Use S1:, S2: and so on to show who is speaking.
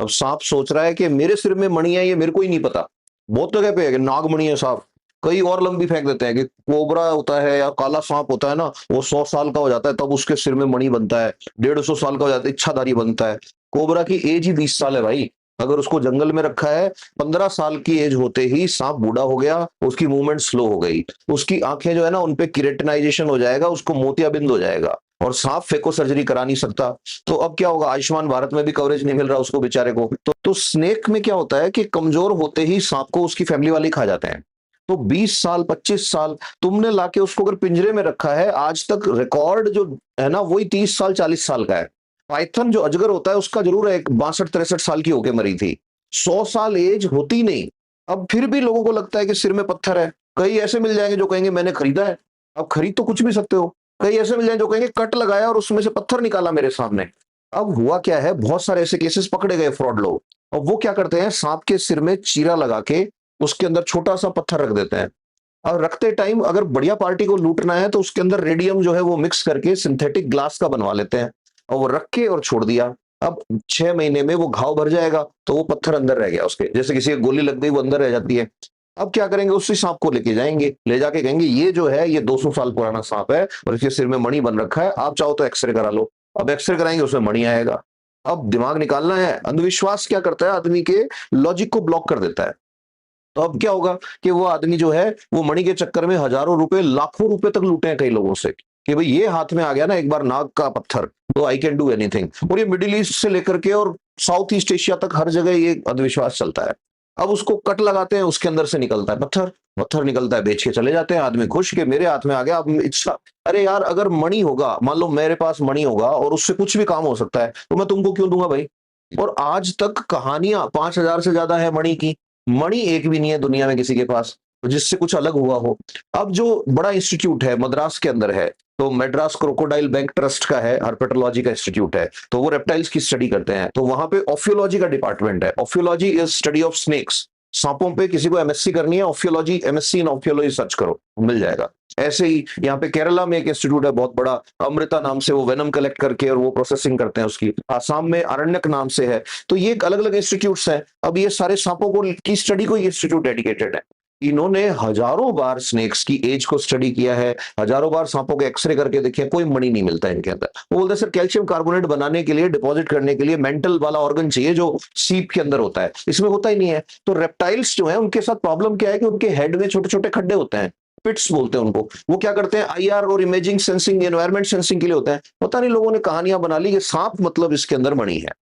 S1: अब सांप सोच रहा है कि मेरे सिर में मणि है, ये मेरे को ही नहीं पता। बहुत जगह पे है कि नागमणि है सांप। कई और लंबी फेंक देते हैं कि कोबरा होता है या काला सांप होता है ना, वो 100 साल का हो जाता है तब उसके सिर में मणि बनता है। 150 साल का हो जाता है इच्छाधारी बनता है। कोबरा की एज ही 20 साल है भाई। अगर उसको जंगल में रखा है, 15 साल की एज होते ही सांप बूढ़ा हो गया, उसकी मूवमेंट स्लो हो गई, उसकी आंखें जो है ना उनपे किरेटिनाइजेशन हो जाएगा, उसको मोतियाबिंद हो जाएगा, और सांप फेको सर्जरी करा नहीं सकता। तो अब क्या होगा, आयुष्मान भारत में भी कवरेज नहीं मिल रहा उसको बेचारे को। तो स्नेक में क्या होता है कि कमजोर होते ही सांप को उसकी फैमिली वाले खा जाते हैं। तो 20 साल 25 साल तुमने लाके उसको अगर पिंजरे में रखा है, आज तक रिकॉर्ड जो है ना वही 30 साल 40 साल का है। पाइथन जो अजगर होता है उसका जरूर है 62 63 साल की होके मरी थी। 100 साल एज होती नहीं। अब फिर भी लोगों को लगता है कि सिर में पत्थर है। कई ऐसे मिल जाएंगे जो कहेंगे मैंने खरीदा है। अब खरीद तो कुछ भी सकते हो। कई ऐसे मिल जाएंगे जो कहेंगे कट लगाया और उसमें से पत्थर निकाला मेरे सामने। अब हुआ क्या है, बहुत सारे ऐसे केसेस पकड़े गए फ्रॉड लोग। और वो क्या करते हैं, सांप के सिर में चीरा लगा के उसके अंदर छोटा सा पत्थर रख देते हैं। और रखते टाइम अगर बढ़िया पार्टी को लूटना है तो उसके अंदर रेडियम जो है वो मिक्स करके सिंथेटिक ग्लास का बनवा लेते हैं, और वो रख के और छोड़ दिया। अब 6 महीने में वो घाव भर जाएगा, तो वो पत्थर अंदर रह गया उसके, जैसे किसी की गोली लग गई वो अंदर रह जाती है। अब क्या करेंगे, उसी सांप को लेके जाएंगे, ले जाके कहेंगे ये जो है ये 200 साल पुराना सांप है और इसके सिर में मणि बन रखा है, आप चाहो तो एक्सरे करा लो। अब एक्सरे कराएंगे उसमें मणि आएगा। अब दिमाग निकालना है। अंधविश्वास क्या करता है, आदमी के लॉजिक को ब्लॉक कर देता है। तो अब क्या होगा कि वो आदमी जो है वो मणि के चक्कर में हजारों रुपए लाखों रुपए तक लूटे हैं कई लोगों से, कि भाई ये हाथ में आ गया ना एक बार नाग का पत्थर, तो आई कैन डू एनीथिंग। और ये मिडिल ईस्ट से लेकर के और साउथ ईस्ट एशिया तक हर जगह ये अंधविश्वास चलता है। अब उसको कट लगाते हैं, उसके अंदर से निकलता है पत्थर। पत्थर निकलता है, बेच के चले जाते हैं आदमी खुश के मेरे हाथ में आ गया। अब इच्छा, अरे यार अगर मणि होगा, मान लो मेरे पास मणि होगा और उससे कुछ भी काम हो सकता है, तो मैं तुमको क्यों दूंगा भाई। और आज तक कहानियां 5,000 से ज्यादा है मणि की। मणि एक भी नहीं है दुनिया में किसी के पास जिससे कुछ अलग हुआ हो। अब जो बड़ा इंस्टीट्यूट है मद्रास के अंदर है, तो मेड्रास क्रोकोडाइल बैंक ट्रस्ट का है, हर्पेटोलॉजी का इंस्टीट्यूट है, तो वो रेप्टाइल्स की स्टडी करते हैं। तो वहां पे ऑफियोलॉजी का डिपार्टमेंट है। Ophiology is study of snakes. सांपों पे किसी को एमएससी करनी है, ophiology MSc in ophiology search करो, मिल जाएगा। ऐसे ही यहाँ पे केरला में एक इंस्टीट्यूट है बहुत बड़ा, अमृता नाम से, वो वेनम कलेक्ट करके और वो प्रोसेसिंग करते हैं उसकी। आसाम में अरण्यक नाम से है। तो ये अलग अलग इंस्टीट्यूट्स हैं। अब ये सारे सांपों को की स्टडी को ये इंस्टीट्यूट डेडिकेटेड है। इन्होंने हजारों बार स्नेक्स की एज को स्टडी किया है, हजारों बार सांपों के एक्सरे करके देखे, कोई मणि नहीं मिलता इनके अंदर। वो बोलते हैं सर कैल्शियम कार्बोनेट बनाने के लिए, डिपॉजिट करने के लिए मेंटल वाला ऑर्गन चाहिए जो सीप के अंदर होता है, इसमें होता ही नहीं है। तो रेप्टाइल्स जो है उनके साथ प्रॉब्लम क्या है कि उनके हेड में छोटे छोटे खड्डे होते हैं, पिट्स बोलते हैं उनको। वो क्या करते हैं, आईआर और इमेजिंग सेंसिंग, एनवायरमेंट सेंसिंग के लिए होते हैं। पता नहीं लोगों ने कहानियां बना ली कि सांप मतलब इसके अंदर मणि है।